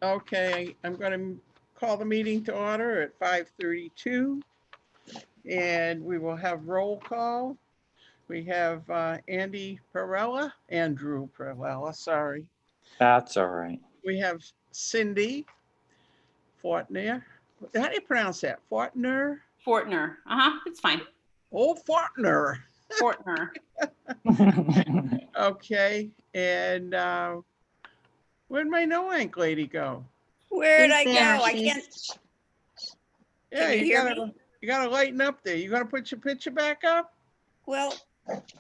Okay, I'm going to call the meeting to order at 5:32, and we will have roll call. We have Andrew Perella, sorry. That's all right. We have Cindy Fortner. How do you pronounce that? Fortner? Fortner. It's fine. Oh, Fortner. Fortner. Okay, and where'd my no ink lady go? Where'd She's I there. go? I She's- can't. Yeah, Can you hear gotta me? you gotta lighten up there. You gotta put your picture back up. Well,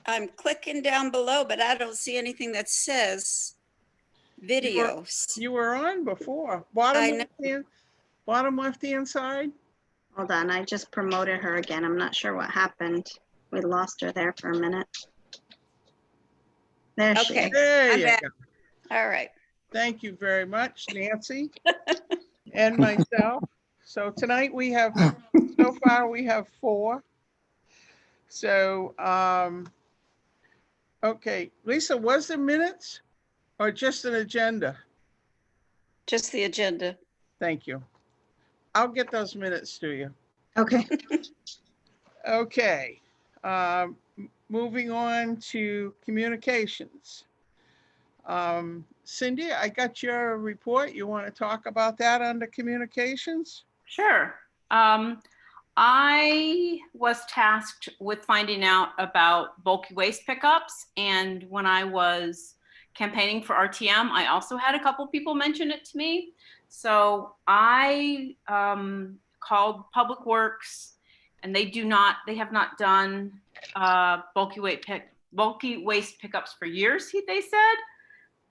I'm clicking down below, but I don't see anything that says videos. You were on before. I know. Bottom left hand side. Hold on, I just promoted her again. I'm not sure what happened. We lost her there for a minute. There she Okay. is. There I'm you back. go. All right. Thank you very much, Nancy, and myself. So tonight so far we have 4. So, okay, Lisa, was there minutes or just an agenda? Just the agenda. Thank you. I'll get those minutes to you. Okay. Okay, moving on to communications. Cindy, I got your report. You want to talk about that under communications? Sure. I was tasked with finding out about bulky waste pickups, and when I was campaigning for RTM, I also had a couple people mention it to me. So I called Public Works, and they have not done bulky waste pickups for years, they said.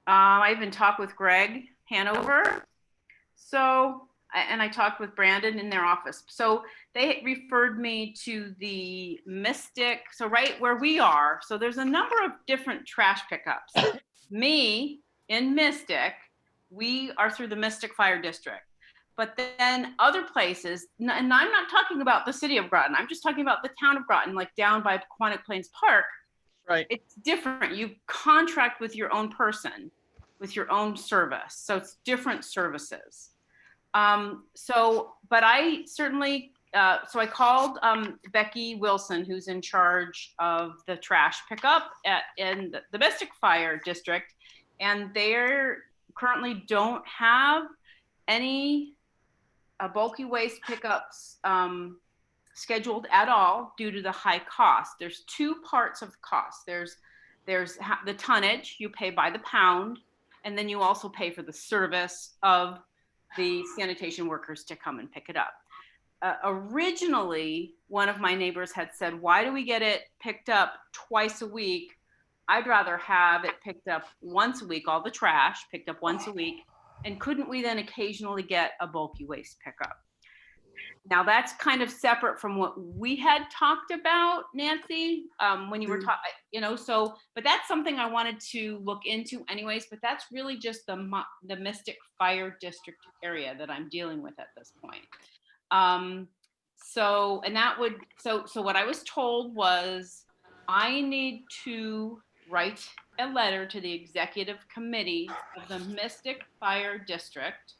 I even talked with Greg Hanover. So, and I talked with Brandon in their office. So they referred me to the Mystic, so right where we are. So there's a number of different trash pickups. Me in Mystic, we are through the Mystic Fire District. But then other places, and I'm not talking about the city of Groton, I'm just talking about the town of Groton, like down by Quantic Plains Park. Right. It's different. You contract with your own person, with your own service. So it's different services. But I certainly, so I called Becky Wilson, who's in charge of the trash pickup in the Mystic Fire District, and they're currently don't have any bulky waste pickups scheduled at all due to the high cost. There's 2 parts of the cost. There's the tonnage, you pay by the pound, and then you also pay for the service of the sanitation workers to come and pick it up. Originally, one of my neighbors had said, why do we get it picked up twice a week? I'd rather have it picked up once a week, all the trash picked up once a week. And couldn't we then occasionally get a bulky waste pickup? Now that's kind of separate from what we had talked about, Nancy, when you were talking, but that's something I wanted to look into anyways, but that's really just the Mystic Fire District area that I'm dealing with at this point. So what I was told was I need to write a letter to the executive committee of the Mystic Fire District,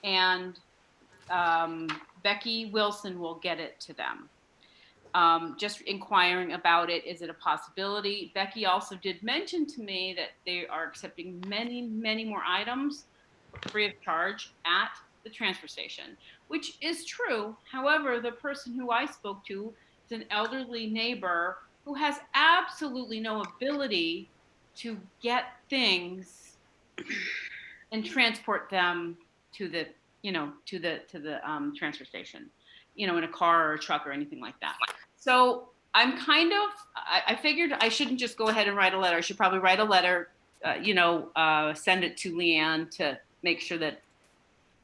and Becky Wilson will get it to them. Just inquiring about it. Is it a possibility? Becky also did mention to me that they are accepting many, many more items free of charge at the transfer station, which is true. However, the person who I spoke to is an elderly neighbor who has absolutely no ability to get things and transport them to the transfer station, in a car or a truck or anything like that. So I'm I figured I shouldn't just go ahead and write a letter. I should probably write a letter, send it to Leanne to make sure that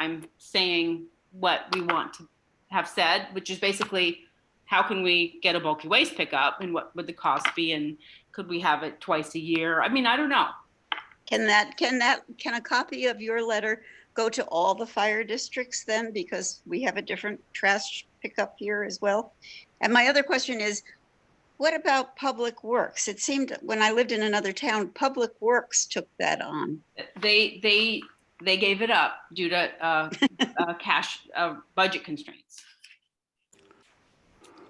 I'm saying what we want to have said, which is basically, how can we get a bulky waste pickup and what would the cost be? And could we have it twice a year? I mean, I don't know. Can a copy of your letter go to all the fire districts then? Because we have a different trash pickup here as well. And my other question is, what about Public Works? It seemed when I lived in another town, Public Works took that on. They they gave it up due to cash budget constraints,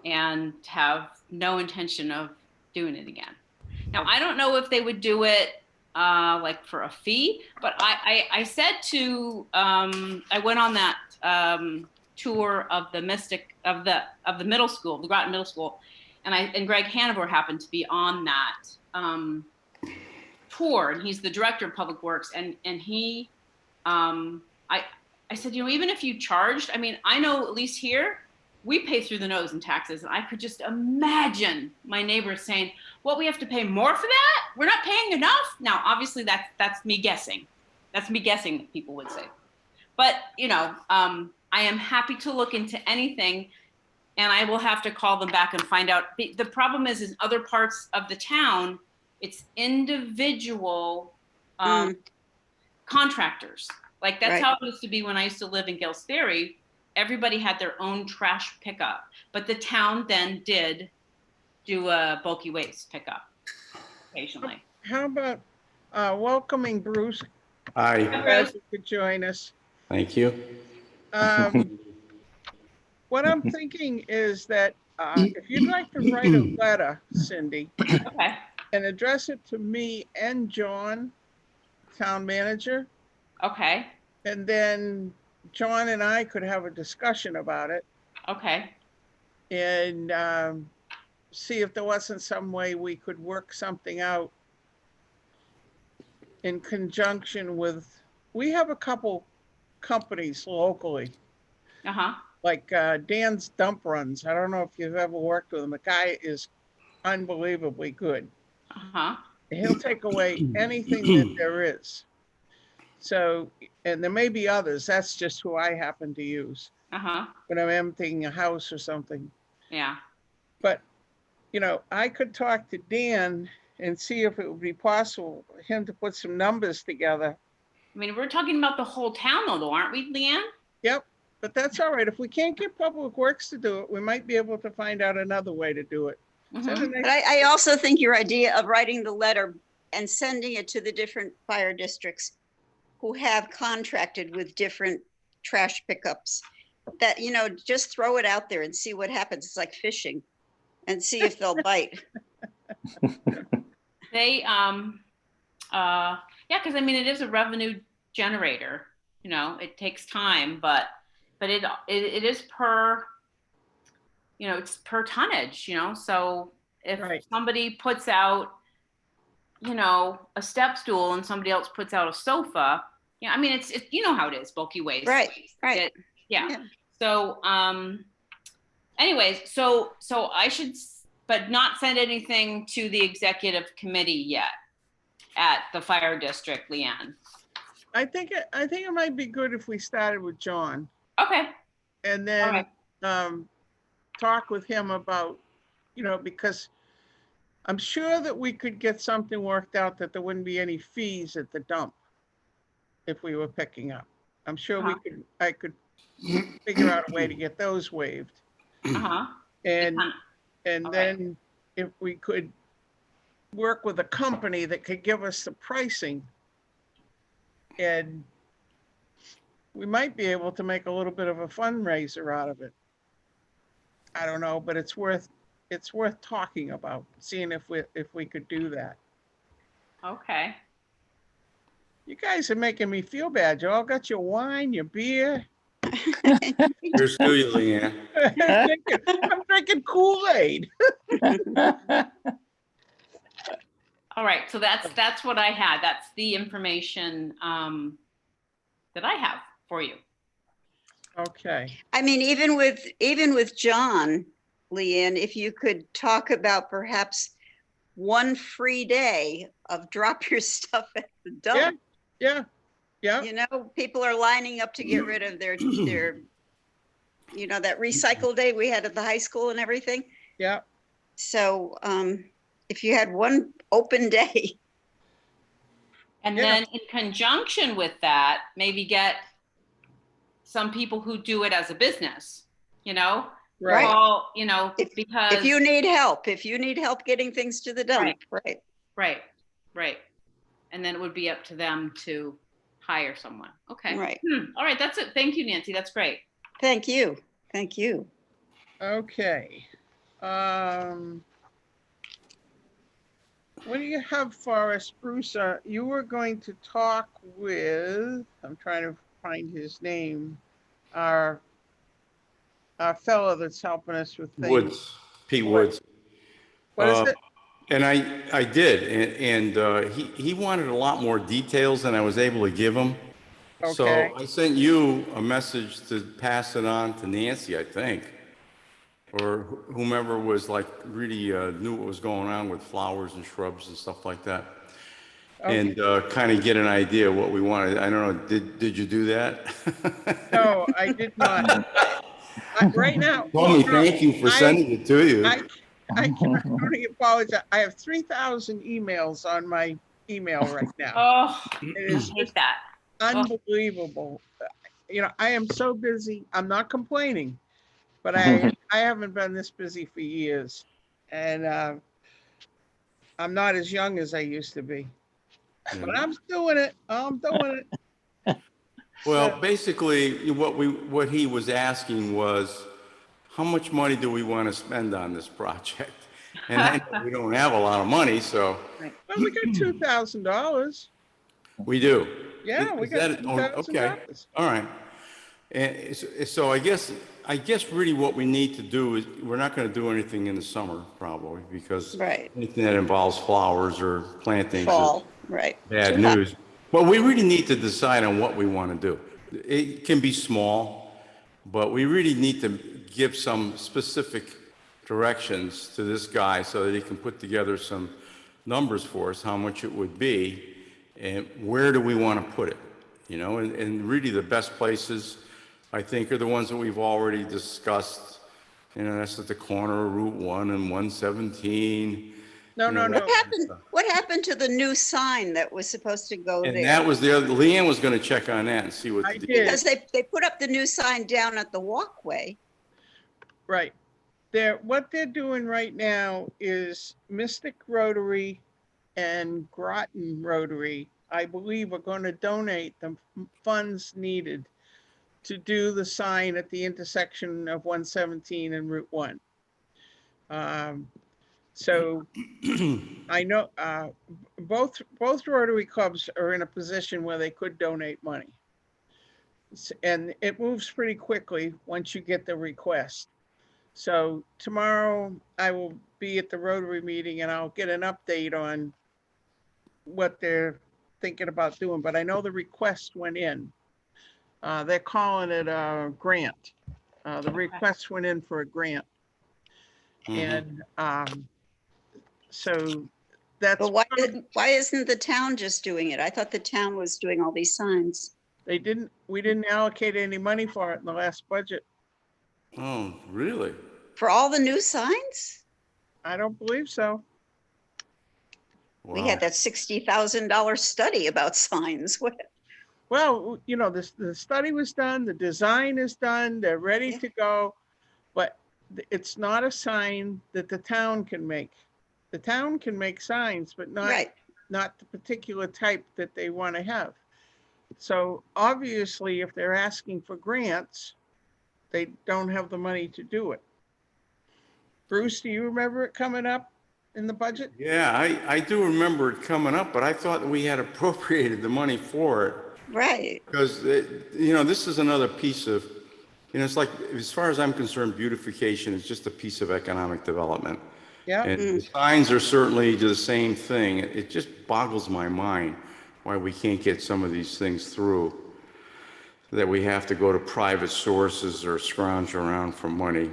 and have no intention of doing it again. Now, I don't know if they would do it like for a fee, but I said to I went on that tour of the middle school, the Groton Middle School, and Greg Hanover happened to be on that tour, and he's the director of public works, and he I said, you know, even if you charged, I mean, I know at least here we pay through the nose in taxes, and I could just imagine my neighbors saying, "What, we have to pay more for that? We're not paying enough." Now, obviously, that's me guessing. That's me guessing that people would say. But you know, I am happy to look into anything, and I will have to call them back and find out. The problem is in other parts of the town, it's individual contractors. Like that's Right. how it used to be when I used to live in Gills Ferry. Everybody had their own trash pickup, but the town then did do a bulky waste pickup occasionally. How about welcoming Bruce? Hi, Glad you could join us. thank you. What I'm thinking is that if you'd like to write a letter, Cindy, Okay. and address it to me and John, town manager, Okay. and then John and I could have a discussion about it Okay. and see if there wasn't some way we could work something out in conjunction with, we have a couple companies locally, Uh-huh. like Dan's Dump Runs. I don't know if you've ever worked with him. The guy is unbelievably good. Uh-huh. He'll take away anything that there is. So, and there may be others. That's just who I happen to use Uh-huh. when I'm emptying a house or something. Yeah. But, you know, I could talk to Dan and see if it would be possible for him to put some numbers together. I mean, we're talking about the whole town though, aren't we, Leanne? Yep, but that's all right. If we can't get Public Works to do it, we might be able to find out another way to do it. Is that a Mhm. nice- But I also think your idea of writing the letter and sending it to the different fire districts who have contracted with different trash pickups, that, you know, just throw it out there and see what happens. It's like fishing, and see if they'll bite. They, yeah, because I mean, it is a revenue generator, you know, it takes time, but it is per, you know, it's per tonnage, you know, so if Right. somebody puts out, you know, a step stool and somebody else puts out a sofa, yeah, I mean, it's you know how it is, bulky waste. Right, right. Yeah. Yeah. So, anyways, so I should, but not send anything to the executive committee yet at the fire district, Leanne. I think it might be good if we started with John Okay. and then All talk with him about, you know, because I'm sure that we could get something worked out that there wouldn't be any fees at the dump if we were picking up. I'm sure I could figure out a way to get those waived. Uh-huh. And Okay. then if we could work with a company that could give us the pricing, and we might be able to make a little bit of a fundraiser out of it. I don't know, but it's worth talking about, seeing if we could do that. Okay. You guys are making me feel bad. You all got your wine, your beer. Here's to you, Leanne. I'm drinking Kool-Aid. All right. So that's what I had. That's the information that I have for you. Okay. I mean, even with John, Leanne, if you could talk about perhaps one free day of drop your stuff at the dump. Yeah. You know, people are lining up to get rid of their, you know, that recycle day we had at the high school and everything. Yeah. So if you had one open day. And Yeah. then in conjunction with that, maybe get some people who do it as a business, you know? Right. Call, you know, because If you need help getting things to the dump, right? Right. And then it would be up to them to hire someone. Okay. Right. All right, that's it. Thank you, Nancy. That's great. Thank you. Thank you. Okay. What do you have for us, Bruce? You were going to talk with, I'm trying to find his name, our fellow that's helping us with things. Woods, Pete Woods. What is it? And I did, and he wanted a lot more details than I was able to give him. Okay. So I sent you a message to pass it on to Nancy, I think, or whomever was like really knew what was going on with flowers and shrubs and stuff like that, and kind of get an idea of what we wanted. I don't know. Did you do that? No, I did not. Right now. Told me thank you for sending it to you. I can only apologize. I have 3,000 emails on my email right now. Oh, It is hate that. unbelievable. You know, I am so busy. I'm not complaining, but I haven't been this busy for years. And I'm not as young as I used to be. But I'm doing it. I'm doing it. Well, basically, what he was asking was, how much money do we want to spend on this project? And I know we don't have a lot of money, so Well, we got $2,000. we do. Yeah, we Is got that- $2,000. okay, all right. And so I guess really what we need to do is, we're not going to do anything in the summer probably, because Right. anything that involves flowers or plantings is Fall. Right. bad Too hot. news. But we really need to decide on what we want to do. It can be small, but we really need to give some specific directions to this guy so that he can put together some numbers for us, how much it would be, and where do we want to put it, you know? And really the best places, I think, are the ones that we've already discussed. You know, that's at the corner of Route 1 and 117. No, you no, know, no. What happened to the new sign that was supposed to go And there? that was the other, Leanne was going to check on that and see what. I the- did. Because they put up the new sign down at the walkway. Right. What they're doing right now is Mystic Rotary and Groton Rotary, I believe, are going to donate the funds needed to do the sign at the intersection of 117 and Route 1. So I know both Rotary clubs are in a position where they could donate money. And it moves pretty quickly once you get the request. So tomorrow I will be at the Rotary meeting and I'll get an update on what they're thinking about doing, but I know the request went in. They're calling it a grant. The request went in for a grant. And so that's, But why isn't the town just doing it? I thought the town was doing all these signs. we didn't allocate any money for it in the last budget. Oh, really? For all the new signs? I don't believe so. We Wow. had that $60,000 study about signs. Well, you know, the study was done, the design is done, they're ready to go, but it's not a sign that the town can make. The town can make signs, but Right. not the particular type that they want to have. So obviously, if they're asking for grants, they don't have the money to do it. Bruce, do you remember it coming up in the budget? Yeah, I do remember it coming up, but I thought we had appropriated the money for it. Right. Because, you know, this is another piece of, you know, it's like, as far as I'm concerned, beautification is just a piece of economic development. Yeah. And the signs are certainly the same thing. It just boggles my mind why we can't get some of these things through, that we have to go to private sources or scrounge around for money.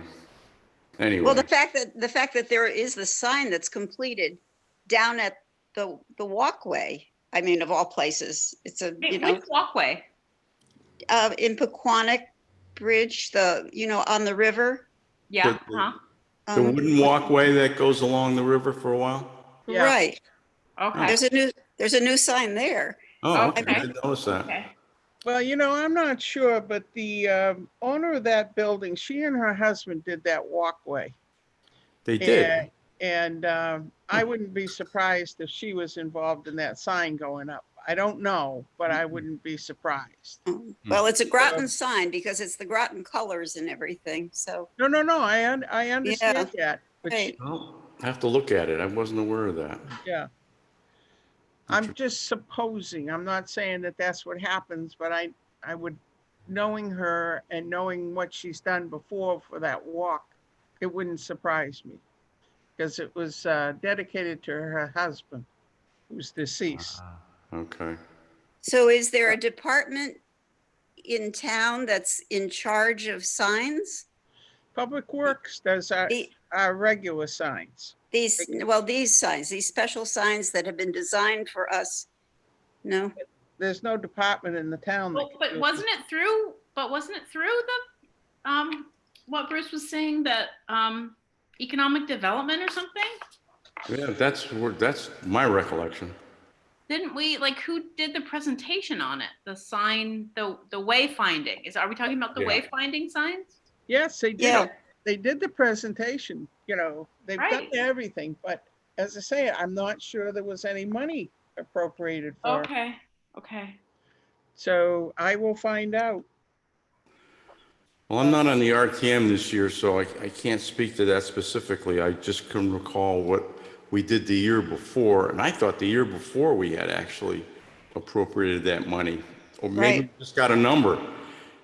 Anyway. Well, the fact that there is the sign that's completed down at the walkway, I mean, of all places, it's a, you know, Which walkway? in Pequannock Bridge, on the river. Yeah, The wooden walkway that goes along the river for a while? Yeah. Right. Okay. There's a new sign there. Oh, okay. I Okay. didn't notice that. Okay. Well, you know, I'm not sure, but the owner of that building, she and her husband did that walkway. They did. And I wouldn't be surprised if she was involved in that sign going up. I don't know, but I wouldn't be surprised. Well, it's a Groton sign because it's the Groton colors and everything, so, No, I understand that, but right. Well, I have to look at it. I wasn't aware of that. yeah. I'm just supposing, I'm not saying that that's what happens, but I would, knowing her and knowing what she's done before for that walk, it wouldn't surprise me. Because it was dedicated to her husband, who's deceased. Okay. So is there a department in town that's in charge of signs? Public Works does The- our regular signs. These signs, these special signs that have been designed for us? No? There's no department in the town that Well, can but do it. wasn't it through, what Bruce was saying, that, economic development or something? Yeah, that's my recollection. Didn't we, like, who did the presentation on it? The sign, the wayfinding, are we talking about the Yeah. wayfinding signs? Yes, they did. Yeah. They did the presentation, they've done Right. everything, but as I say, I'm not sure there was any money appropriated for it. Okay. So I will find out. Well, I'm not on the RTM this year, so I can't speak to that specifically. I just can recall what we did the year before, and I thought the year before we had actually appropriated that money. Or maybe Right. we just got a number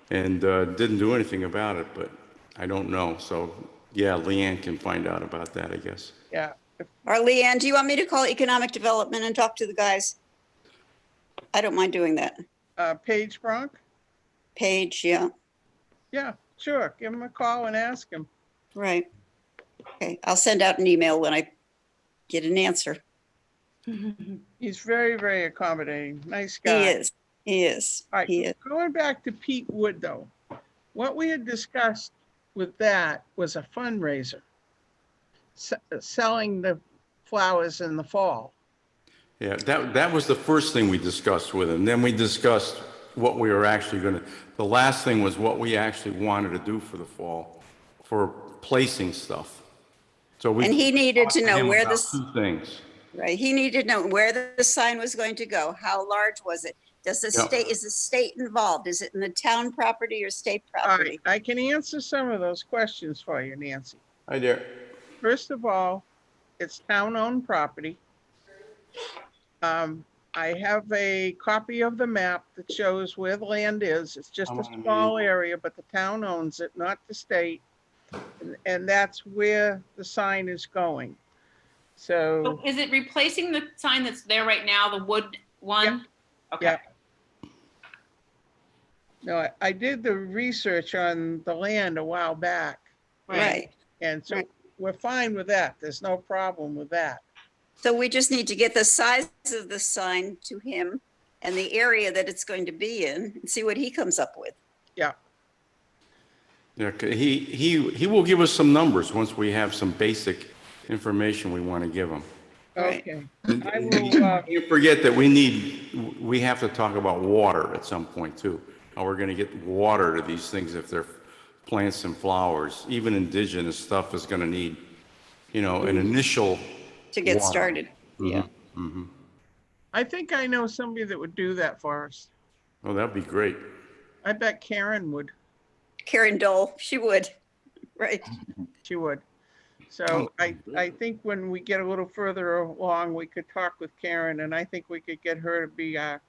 and didn't do anything about it, but I don't know. So, yeah, Leanne can find out about that, I guess. Yeah, Or Leanne, do you want me to call economic development and talk to the guys? I don't mind doing that. Paige Bronk? Paige, yeah, Yeah, sure. Give him a call and ask him. right. Okay, I'll send out an email when I get an answer. He's very, very accommodating. Nice He guy. is, he is, All right, he is. going back to Pete Wood, though, what we had discussed with that was a fundraiser, selling the flowers in the fall. Yeah, that was the first thing we discussed with him. Then we discussed what we were actually the last thing was what we actually wanted to do for the fall, for placing stuff. So we And he needed to talked know him where about this, two things. right, he needed to know where the sign was going to go. How large was it? Does the Yeah. state, is the state involved? Is it in the town property or state All property? right, I can answer some of those questions for you, Nancy. Hi there. First of all, it's town-owned property. I have a copy of the map that shows where the land is. It's just I'm a on a small meeting. area, but the town owns it, not the state. And that's where the sign is going. So, So is it replacing the sign that's there right now, the wood one? Okay. yeah. No, I did the research on the land a while back, Right. and so Right. we're fine with that. There's no problem with that. So we just need to get the size of the sign to him and the area that it's going to be in and see what he comes up with. Yeah, Yeah, he will give us some numbers once we have some basic information we want to give him. Right. okay. And I will, you forget that we have to talk about water at some point too. How we're going to get water to these things if they're plants and flowers. Even indigenous stuff is going to need, an initial. To get Water. started. Yeah. I think I know somebody that would do that for us. Oh, that'd be great. I bet Karen would. Karen Dole, she would. Right. She would. So I think when we get a little further along, we could talk with Karen, and I think we could get her to be our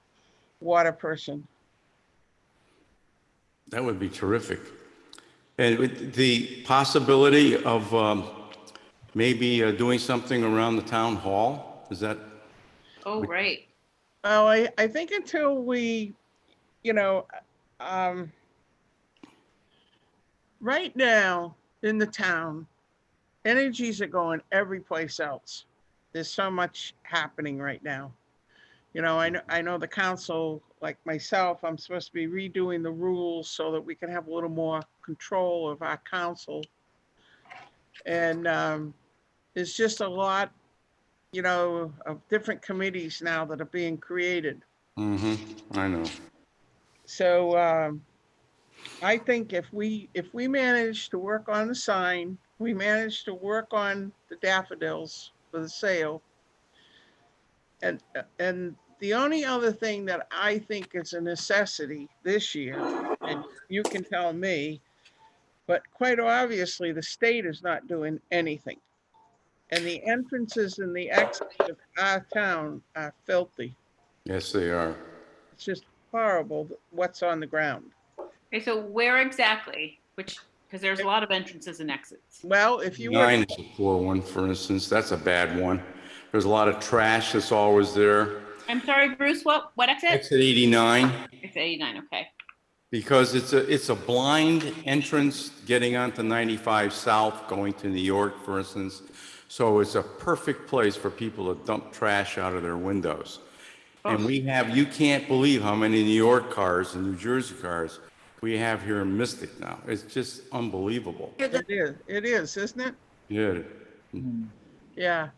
water person. That would be terrific. And with the possibility of maybe doing something around the town hall, is that? Oh, right. Oh, I think until we, right now in the town, energies are going every place else. There's so much happening right now. I know the council, like myself, I'm supposed to be redoing the rules so that we can have a little more control of our council. And there's just a lot, of different committees now that are being created. I know. So I think if we manage to work on the sign, we manage to work on the daffodils for the sale, and the only other thing that I think is a necessity this year, and you can tell me, but quite obviously the state is not doing anything. And the entrances and the exits of our town are filthy. Yes, they are. It's just horrible what's on the ground. Okay, so where exactly? Which, because there's a lot of entrances and exits. Well, if you would, 9 is a poor one, for instance. That's a bad one. There's a lot of trash that's always there. I'm sorry, Bruce, what exit? Exit 89, Exit 89, okay. because it's a blind entrance getting onto 95 South, going to New York, for instance. So it's a perfect place for people to dump trash out of their windows. And we have, you can't believe how many New York cars and New Jersey cars we have here in Mystic now. It's just unbelievable. it is, isn't it? Yeah. Yeah.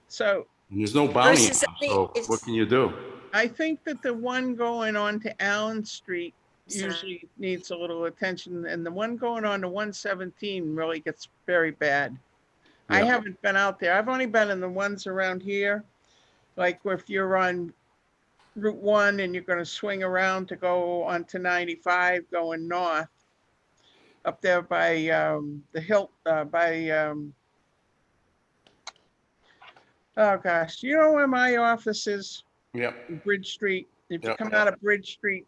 So And there's no bounty Versus now, so it's- what can you do? I think that the one going on to Allen Street Sorry. usually needs a little attention, and the one going on to 117 really gets very bad. I Yeah. haven't been out there. I've only been in the ones around here. Like if you're on Route 1 and you're gonna swing around to go onto 95 going north, up there by the hill, oh gosh, you know where my office is? Yep. Bridge Street. If you Yep. come out of Bridge Street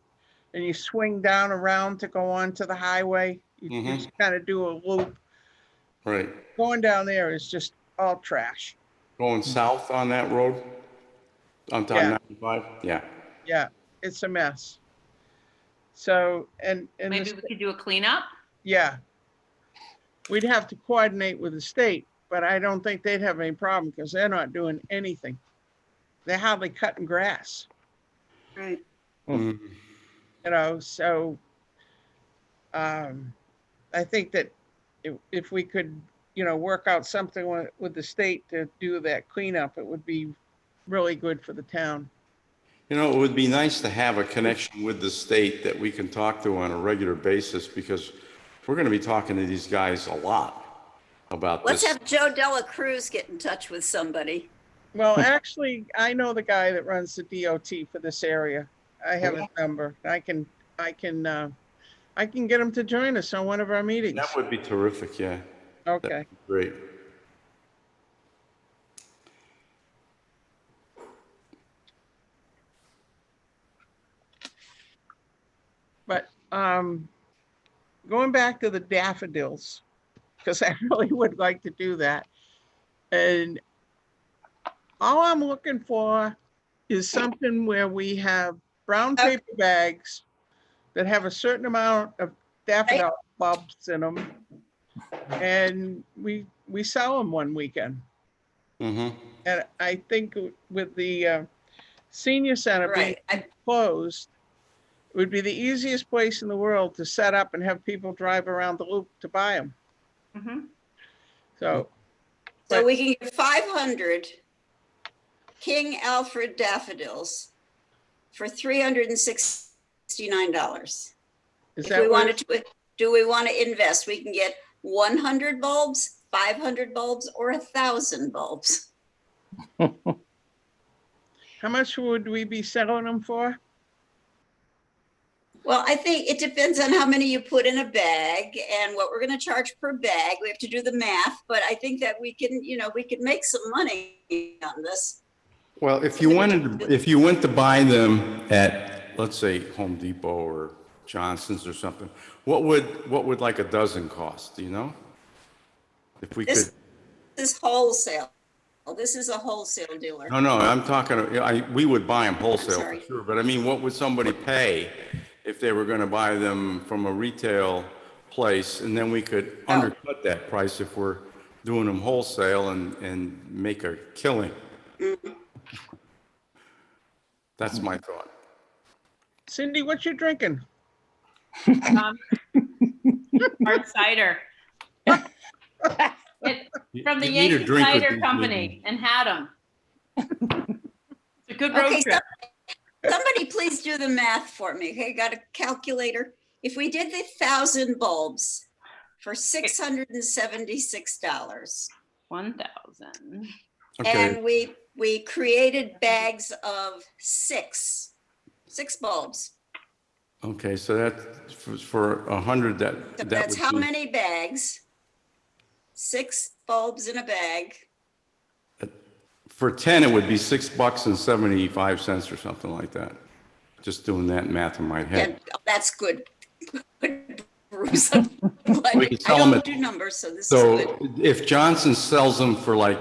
and you swing down around to go onto the highway, you just kind of do a loop. Right. Going down there is just all trash. Going south on that road? On Yeah. 95? Yeah. Yeah, it's a mess. So, and Maybe we could do a cleanup? yeah, we'd have to coordinate with the state, but I don't think they'd have any problem because they're not doing anything. They're hardly cutting grass, Right. Mm. you know, so I think that if we could, work out something with the state to do that cleanup, it would be really good for the town. You know, it would be nice to have a connection with the state that we can talk to on a regular basis, because we're going to be talking to these guys a lot about Let's this. have Joe Dela Cruz get in touch with somebody. Well, actually, I know the guy that runs the DOT for this area. I have his number. I can get him to join us on one of our meetings. That would be terrific, yeah. Okay. That'd be great. But going back to the daffodils, because I really would like to do that. And all I'm looking for is something where we have brown paper bags that have a certain amount of daffodil bulbs in them. And we sell them one weekend. Mm-hmm. And I think with the senior center being Right. closed, it would be the easiest place in the world to set up and have people drive around the loop to buy them. Mhm. So, So we can get 500 King Alfred daffodils for $369. is If that we what, wanted to, do we want to invest? We can get 100 bulbs, 500 bulbs, or 1,000 bulbs. how much would we be selling them for? Well, I think it depends on how many you put in a bag and what we're going to charge per bag. We have to do the math, but I think that we can, we can make some money on this. Well, if you went to buy them at, let's say, Home Depot or Johnson's or something, what would like a dozen cost, do you know? If we This could, is wholesale. This is a wholesale dealer. no, I'm talking, we would buy them wholesale sorry. for sure, but I mean, what would somebody pay if they were gonna buy them from a retail place, and then we could undercut that price if we're doing them wholesale and make a killing? That's my thought. Cindy, what you drinking? Hard cider. From the You need a Yankee drink with Cider these Company in Haddam. It's a good road Okay, trip. somebody please do the math for me. Okay, got a calculator? If we did the 1,000 bulbs for $676 1,000. Okay, and we we created bags of six bulbs. Okay, so that, for 100, So that that's would how be, many bags? 6 bulbs in a bag. for 10, it would be $6.75 or something like that. Just doing that math in my head. And that's good. Bruce, I'm glad We could I sell 'em don't at- do numbers, so this is So good. if Johnson sells them for like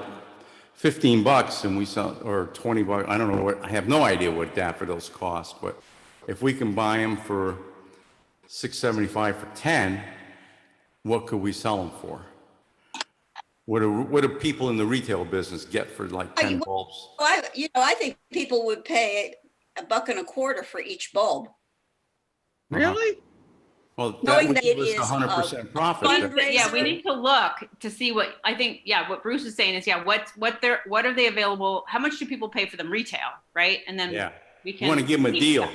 $15 and we sell, or $20, I don't know what, I have no idea what daffodils cost, but if we can buy them for $6.75 for 10, what could we sell them for? What do people in the retail business get for like 10 bulbs? Well, I think people would pay $1.25 for each bulb. Really? Well, that Knowing would that give it us is the a 100% profit. fundraiser. Yeah, we need to look to see what, I think, yeah, what Bruce is saying is, yeah, what are they available? How much do people pay for them retail, right? And then Yeah, we you can. want to give them a deal.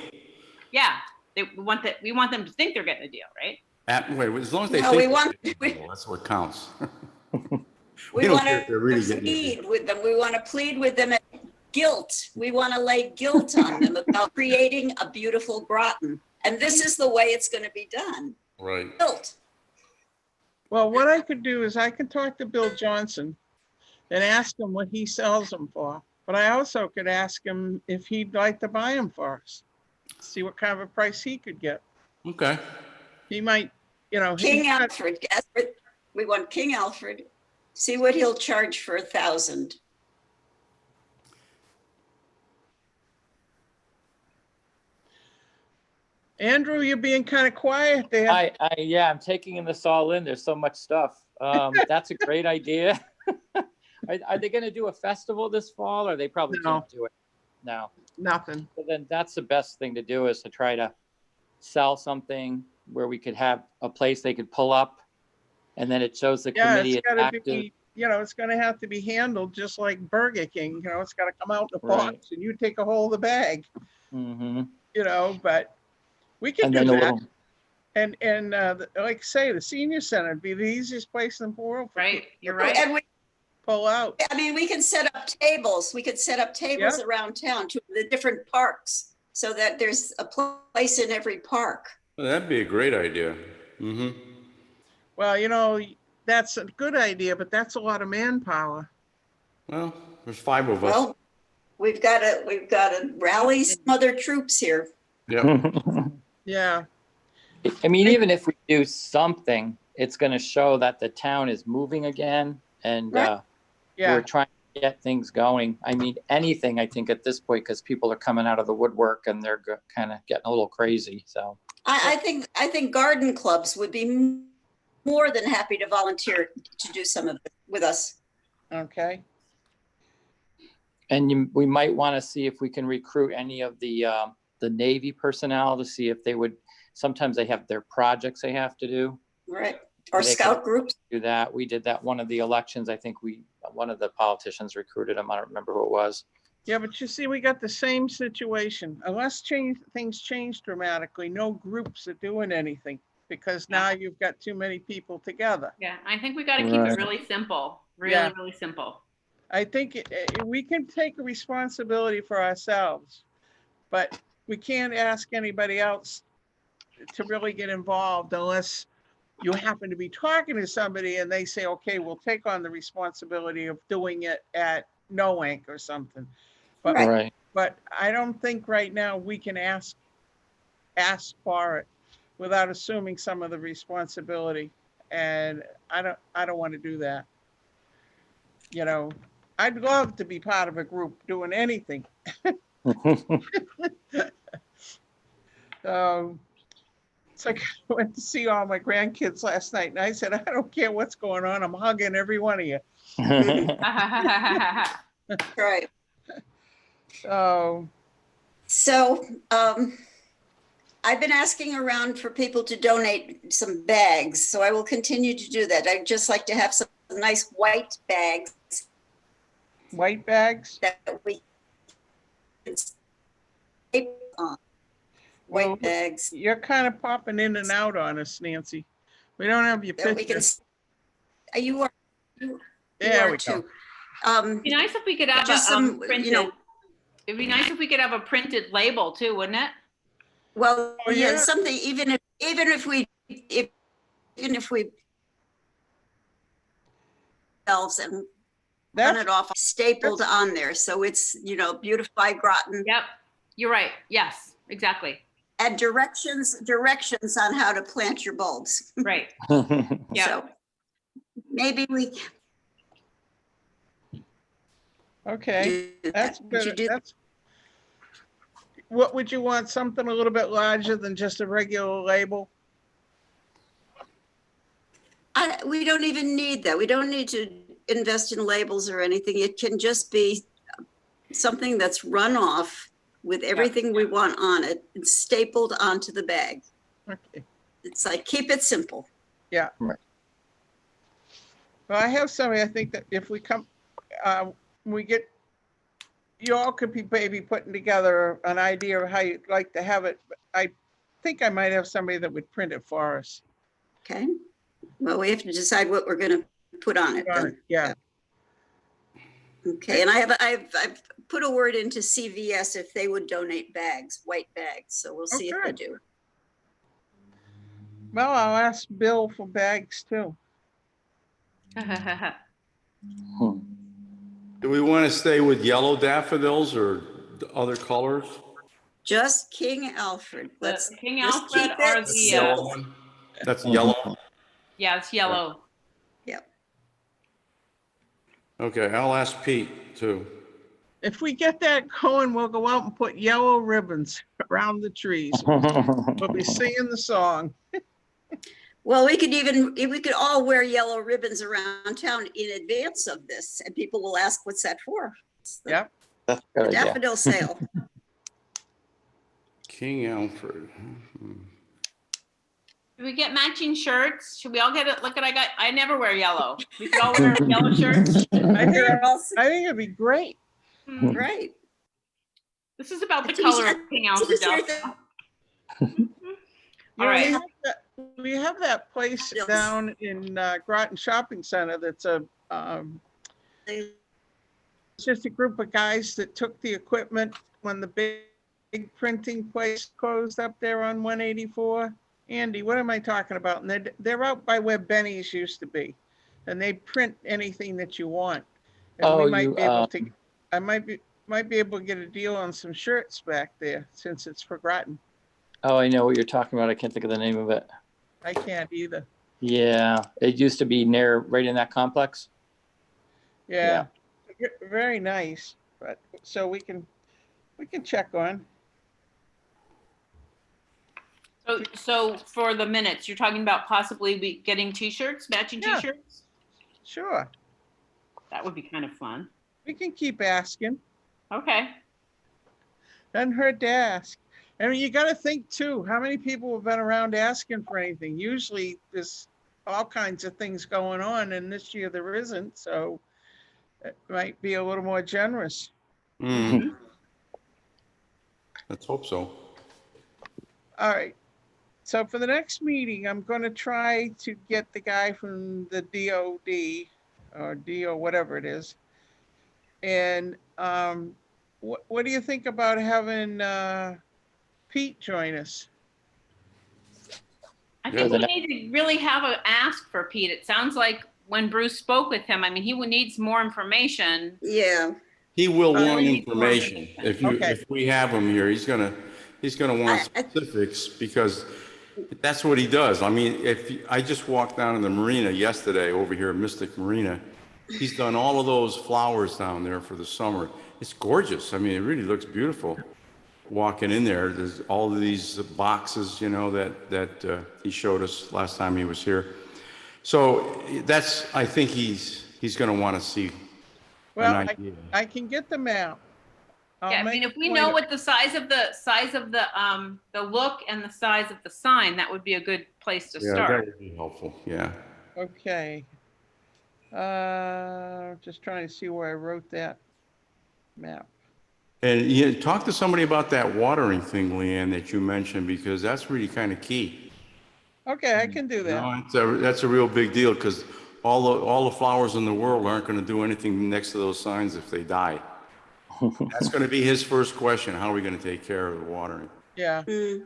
Yeah, we want them to think they're getting a deal, right? Wait, as long as they No, think we they're want- getting a deal, that's what counts. We don't want care if they're really to getting a deal. plead with them. We want to plead with them at guilt. We want to lay guilt on them about creating a beautiful Groton. And this is the way it's going to be done. Right. Guilt. Well, what I could do is I could talk to Bill Johnson and ask him what he sells them for. But I also could ask him if he'd like to buy them for us. See what kind of a price he could get. Okay. He might, you know, King he's got- Alfred. We want King Alfred. See what he'll charge for 1,000. Andrew, you're being kind of quiet there. Yeah, I'm taking this all in. There's so much stuff. That's a great idea. Are they going to do a festival this fall, or they probably No. can't do it? No. Nothing. So then that's the best thing to do, is to try to sell something where we could have a place they could pull up, and then it shows the Yeah, committee it's is gotta active. be, you know, it's gonna have to be handled just like Burger King, you know, it's gotta come out in the Right. box and you take a hold of the bag, Hmm. you know, but we can And do then a that. little, And like I say, the senior center would be the easiest place in the world for Right, people you're to right. And pull out. I mean, we can set up tables. We could set up tables around town to the different parks so that there's a place in every park. Well, that'd be a great idea. Mm-hmm. Well, you know, that's a good idea, but that's a lot of manpower. Well, there's 5 of us. Well, we've got to rally some other troops here. Yep. Yeah, I mean, even if we do something, it's going to show that the town is moving again, and Right. yeah, we're trying to get things going. I mean, anything, I think, at this point, because people are coming out of the woodwork and they're kind of getting a little crazy. So I think garden clubs would be more than happy to volunteer to do some of it with us. okay. And we might want to see if we can recruit any of the Navy personnel to see if they would, sometimes they have their projects they have to do. Right. Or They scout could groups. do that. We did that one of the elections. I think one of the politicians recruited them. I don't remember who it was. Yeah, but you see, we got the same situation. Unless things change dramatically, no groups are doing anything because now you've got too many people together. Yeah, I think we got to keep it Right. really simple, Yeah. really simple. I think we can take a responsibility for ourselves, but we can't ask anybody else to really get involved unless you happen to be talking to somebody and they say, okay, we'll take on the responsibility of doing it at Noank or something. But, Right. Right. but I don't think right now we can ask for it without assuming some of the responsibility. And I don't want to do that. You know, I'd love to be part of a group doing anything. It's like I went to see all my grandkids last night and I said, I don't care what's going on. I'm hugging every one of you. Right. So, So I've been asking around for people to donate some bags, so I will continue to do that. I'd just like to have some nice white bags white bags. that we can tape on. White Well, bags you're kind of popping in and out on us, Nancy. We don't have your that we can. picture. You are. You There are we too. go. It'd be nice if we could have Just a some, printed, you know, it'd be nice if we could have a printed label too, wouldn't it? well, Oh, yeah, yeah. something, even if we elves and run That's, it off stapled on there. So it's, you know, Beautify Groton Yep, you're right. Yes, exactly. and directions on how to plant your bulbs. Right. Yeah. So maybe we okay, do that's that. Would you good. do That's, what would you want? Something a little bit larger than just a regular label? we don't even need that. We don't need to invest in labels or anything. It can just be something that's run off with everything we want on it and stapled onto the bag. Okay, It's like, keep it simple. yeah. Right. Well, I have somebody, I think that if we come, we get, you all could be maybe putting together an idea of how you'd like to have it. But I think I might have somebody that would print it for us. Okay. Well, we have to decide what we're going to put on it then. Yeah, Okay. And I've put a word into CVS if they would donate bags, white bags. So we'll see if they good. do. well, I'll ask Bill for bags too. Do we want to stay with yellow daffodils or other colors? Just King Alfred. Let's King just Alfred keep are it the, simple. one? That's yellow? yeah, it's yellow. Yep. Okay, I'll ask Pete too. If we get that going, we'll go out and put yellow ribbons around the trees. We'll be singing the song. Well, we could all wear yellow ribbons around town in advance of this, and people will ask, what's that for? It's the Yep. That's a good idea. daffodil sale. King Alfred. Do we get matching shirts? Should we all get it? Look at, I never wear yellow. We could all wear yellow shirts. I think, Girls, I think it'd be great. Hmm. right. This is about the A t-shirt- color of King Alfred. t-shirt Delta. You All know, right. we have that place Yes. down in Groton Shopping Center that's it's just a group of guys that took the equipment when the big printing place closed up there on 184. Andy, what am I talking about? And they're out by where Benny's used to be. And they print anything that you want. And Oh, we might you, be able to, I might be able to get a deal on some shirts back there since it's forgotten. Oh, I know what you're talking about. I can't think of the name of it. I can't either. Yeah, it used to be right in that complex. Yeah. Very nice. But so we can check on. So for the minutes, you're talking about possibly getting t-shirts, matching Yeah. t-shirts? Sure. That would be kind of fun. We can keep asking. Okay. Doesn't hurt to ask. I mean, you got to think too, how many people have been around asking for anything? Usually there's all kinds of things going on, and this year there isn't. So it might be a little more generous. Hmm. Let's hope so. All right. So for the next meeting, I'm going to try to get the guy from the DOD or DO, whatever it is. And what do you think about having Pete join us? I Yeah, think we need to really have an ask for Pete. It sounds like when Bruce spoke with him, I mean, he needs more information. Yeah. He will Oh, want he needs more information. information. If we have him here, he's gonna want I- specifics because that's what he does. I mean, I just walked down to the marina yesterday over here, Mystic Marina. He's done all of those flowers down there for the summer. It's gorgeous. I mean, it really looks beautiful. Walking in there, there's all of these boxes, you know, that he showed us last time he was here. So I think he's going to want to see Well, an idea. I can get the map. I'll Yeah, I make mean, a if we point know of- what the size of the look and the size of the sign, that would be a good place to Yeah, that start. would be helpful. Yeah. Okay. Just trying to see where I wrote that map. And you talk to somebody about that watering thing, Leanne, that you mentioned, because that's really kind of key. Okay, I can do that. No, that's a real big deal because all the flowers in the world aren't going to do anything next to those signs if they die. That's going to be his first question. How are we going to take care of the watering? Yeah, Mm.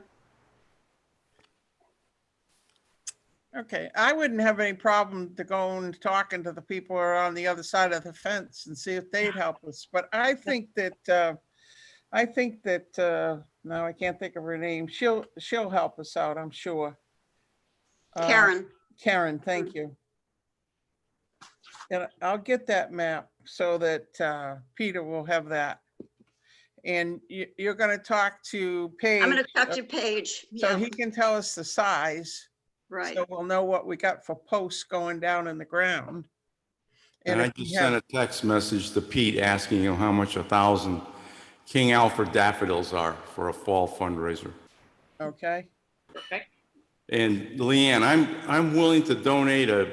okay. I wouldn't have any problem to go and talking to the people who are on the other side of the fence and see if they'd help us. But I think that, no, I can't think of her name. She'll help us out, I'm sure. Karen, Karen, thank you. And I'll get that map so that Peter will have that. And you're gonna talk to Paige. I'm gonna talk to Paige. So Yeah, he can tell us the size. right. So we'll know what we got for posts going down in the ground. And I if we just have- sent a text message to Pete asking him how much 1,000 King Alfred daffodils are for a fall fundraiser. Okay, Perfect. And Leanne, I'm willing to donate a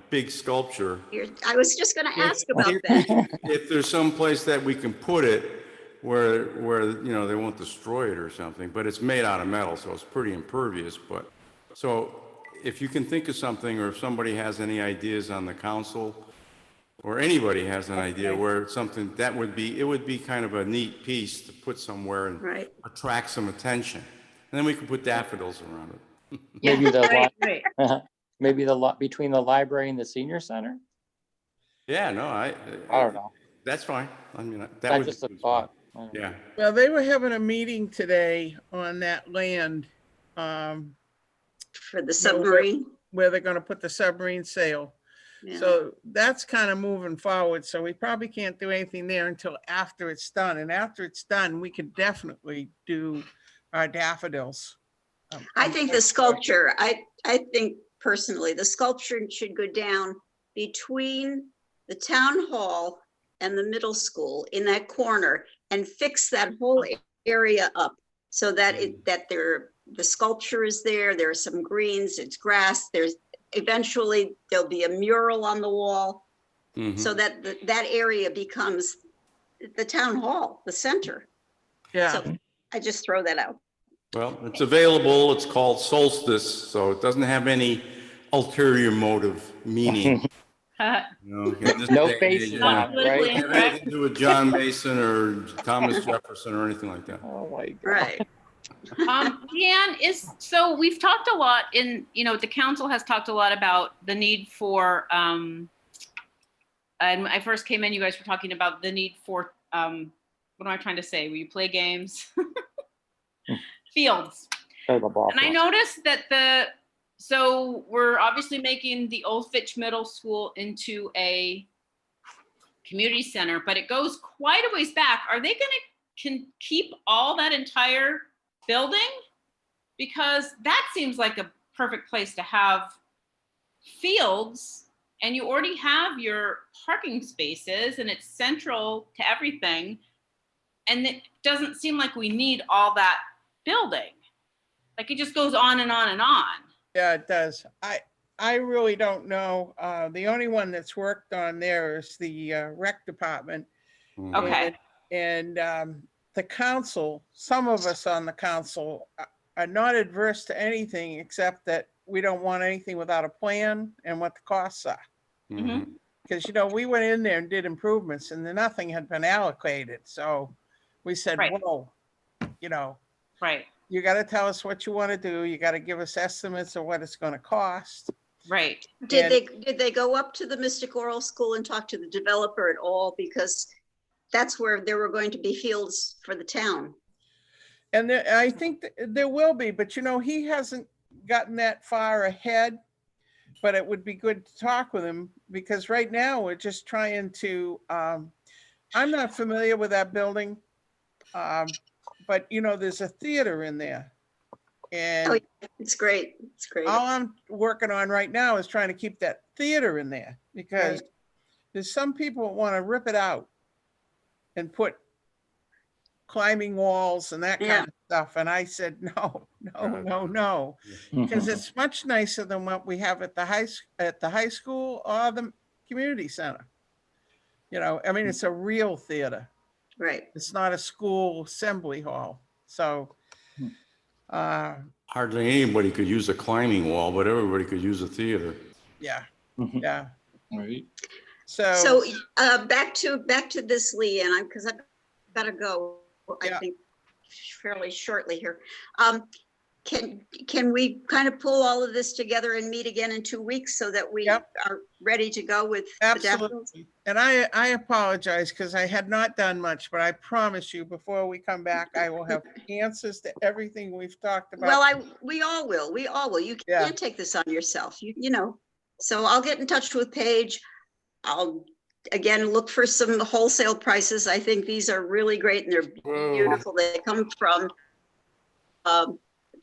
big sculpture. I was just gonna ask about If- that. If there's some place that we can put it where, you know, they won't destroy it or something, but it's made out of metal, so it's pretty impervious, but, so if you can think of something, or if somebody has any ideas on the council, or anybody has an idea where it's something, it would be kind of a neat piece to put somewhere and Right. attract some attention. And then we can put daffodils around it. Maybe the Right, lot, right. maybe the lot between the library and the senior center? Yeah, no, I don't know. that's fine. I mean, that That's would. just a thought. Yeah. well, they were having a meeting today on that land, For the submarine. where they're gonna put the submarine sail. Yeah. So that's kind of moving forward. So we probably can't do anything there until after it's done. And after it's done, we could definitely do our daffodils. I think the sculpture, I think personally, the sculpture should go down between the town hall and the middle school in that corner and fix that whole area up so that the sculpture is there, there are some greens, it's grass, eventually there'll be a mural on the wall so that that area becomes the town hall, the center. Yeah, So I just throw that out. Well, it's available. It's called Solstice, so it doesn't have any ulterior motive meaning. You know, in this No day and faces age, Not on it, right? politically Have incorrect. anything to do with John Mason or Thomas Jefferson or anything like that. Oh, my God. Right. Leanne, so we've talked a lot the council has talked a lot about the need for, and when I first came in, you guys were talking about the need for, what am I trying to say? Will you play games? Fields. Or the ball And I field. noticed that so we're obviously making the Old Fitch Middle School into a community center, but it goes quite a ways back. Are they can keep all that entire building? Because that seems like a perfect place to have fields, and you already have your parking spaces and it's central to everything. And it doesn't seem like we need all that building. Like it just goes on and on and on. yeah, it does. I really don't know. The only one that's worked on there is the rec department. Okay. And the council, some of us on the council are not adverse to anything except that we don't want anything without a plan and what the costs are. Mhm. Because, we went in there and did improvements and then nothing had been allocated. So we said, Right. whoa, Right. you got to tell us what you want to do. You got to give us estimates of what it's going to cost. Right. Did they go up to the Mystic Oral School and talk to the developer at all? Because that's where there were going to be fields for the town. And I think there will be, but he hasn't gotten that far ahead. But it would be good to talk with him because right now we're just trying to, I'm not familiar with that building. But there's a theater in there. And Oh, yeah, it's great. It's great. all I'm working on right now is trying to keep that theater in there because Right. there's some people that want to rip it out and put climbing walls and that Yeah. kind of stuff. And I said, no, because it's much nicer than what we have at the high school or the community center. It's a real theater. Right. It's not a school assembly hall. So, Hardly anybody could use a climbing wall, but everybody could use a theater. yeah, Mhm. yeah. Right. So back to this, Leanne, because I've got to go, I Yeah. think fairly shortly here. Can we kind of pull all of this together and meet again in 2 weeks so that we Yep. are ready to go with the daffodils? Absolutely. And I apologize because I had not done much, but I promise you, before we come back, I will have answers to everything we've talked about. Well, we all will. You Yeah. can't take this on yourself, you know. So I'll get in touch with Paige. I'll, again, look for some wholesale prices. I think these are really great and they're Whoa. beautiful. They come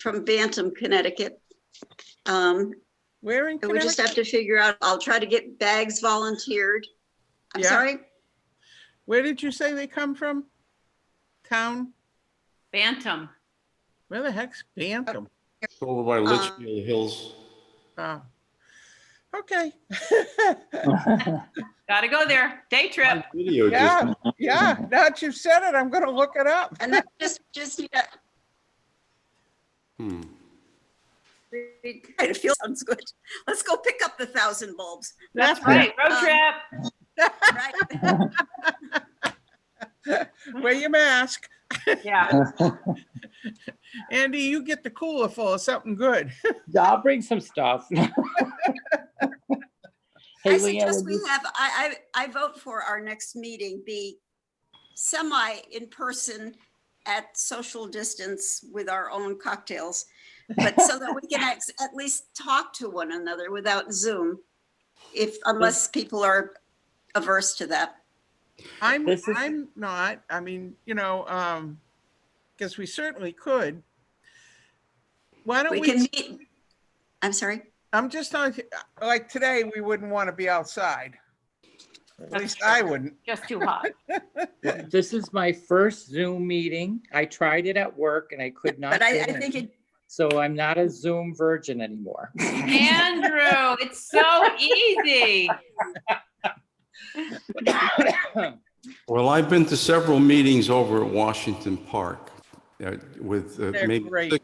from Bantam, Connecticut. Where in We just Connecticut? have to figure out, I'll try to get bags volunteered. I'm Yeah. sorry? Where did you say they come from? Town? Bantam. Where the heck's Bantam? Over by Litchfield Hills. Oh. Okay. Gotta go there. Day trip. My video Yeah, just, yeah. Now that you've said it, I'm gonna look it up. And then just, yeah, it feels sounds good. Let's go pick up the 1,000 bulbs. That's right. Road trip. Right. Wear your mask. Yeah. Andy, you get the cooler full of something good. I'll bring some stuff. I Hey, Leanne, suggest would we you- have, I vote for our next meeting be semi in person at social distance with our own cocktails, but so that we can at least talk to one another without Zoom, unless people are averse to that. I'm This is- I'm not. I mean, because we certainly could. Why don't We we? can meet, I'm sorry. I'm just not like today. We wouldn't want to be outside. At That's least true. I wouldn't. Just too hot. This is my first Zoom meeting. I tried it at work and I could not. But I get in. think it, So I'm not a Zoom virgin anymore. Andrew, it's so easy. well, I've been to several meetings over at Washington Park with They're maybe great.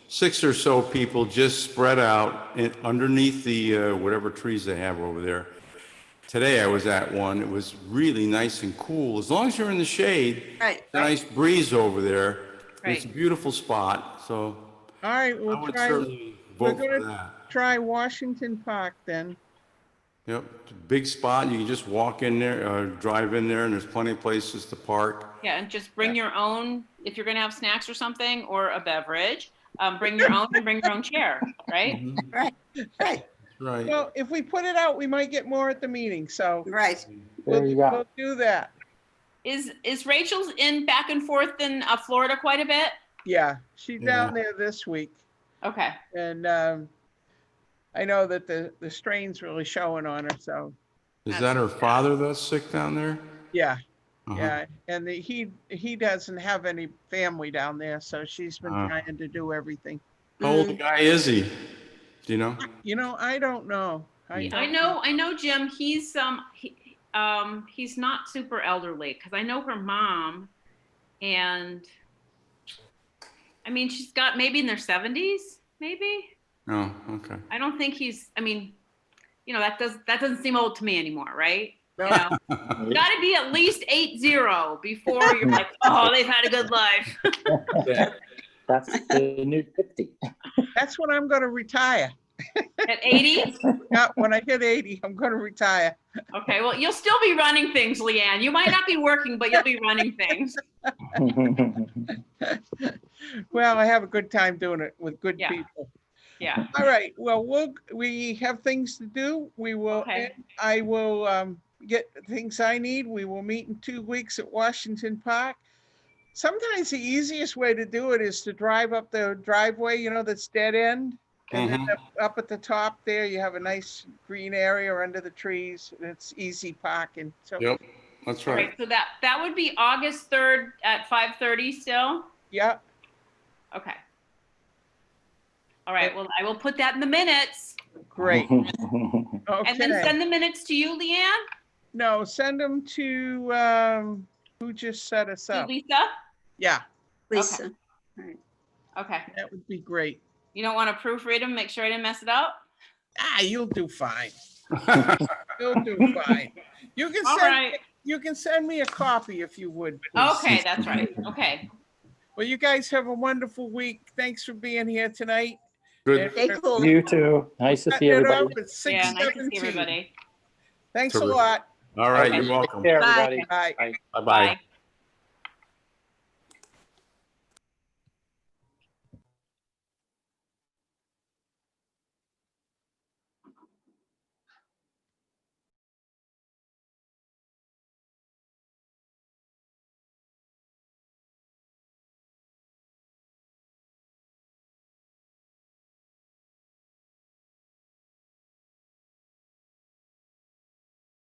six or so people just spread out underneath the whatever trees they have over there. Today I was at one. It was really nice and cool. As long as you're in the shade, right. a nice breeze over there. It's a Right. beautiful spot. So All right, I we'll would try. certainly We're vote for gonna that. try Washington Park then. Yep, it's a big spot. You can just walk in there, drive in there, and there's plenty of places to park. Yeah, and just bring your own, if you're gonna have snacks or something, or a beverage, bring your own and bring your own chair, right? Mhm, Right. That's right. Well, if we put it out, we might get more at the meeting. So Right. There you go. we'll do that. Is Rachel's in back and forth in Florida quite a bit? Yeah, she's Yeah. down there this week, Okay, and I know that the strain's really showing on her. So Is that her father that's sick down there? yeah, Uh-huh. yeah, and he doesn't have any family down there, so she's been Ah. trying to do everything. How old a guy is he? Do you know? I don't know. I don't know, Jim. He's not super elderly because I know her mom, and I mean she's got maybe in their 70s, maybe. Oh, okay. I don't think he's. I mean, that doesn't seem old to me anymore, right? No. Got to be at least 80 before you're like, oh, they've had a good life. Yeah. That's the new 50. That's when I'm going to retire. At 80? Yeah, when I hit 80, I'm going to retire. Okay, well, you'll still be running things, Leanne. You might not be working, but you'll be running things. Well, I have a good time doing it with good Yeah. people. Yeah. All right. Well, we have things to do. We will. Okay. I will get the things I need. We will meet in 2 weeks at Washington Park. Sometimes the easiest way to do it is to drive up the driveway, that's dead end. And then up at the top there, you have a nice green area under the trees. It's easy parking. So, Yep, that's All right. right, so that would be August 3rd at 5:30 still? yeah, Okay. All right, well, I will put that in the minutes. great. And then Okay. send the minutes to you, Leanne, No, send them to who just set us to up. Lisa? Yeah, Lisa. Okay. that would be great. You don't want to proofread them, make sure I didn't mess it up? You'll do fine. You'll do fine. You can All send, right. you can send me a copy if you would, please. Okay, that's right. Okay. Well, you guys have a wonderful week. Thanks for being here tonight. Good. Stay cool. You too. Nice to see Cutting it everybody. up at Yeah, nice to see 6:17. everybody. Thanks a Terrific. lot. All right, Okay. you're welcome. Take care, Bye. everybody. Bye. Bye. Bye-bye. Bye.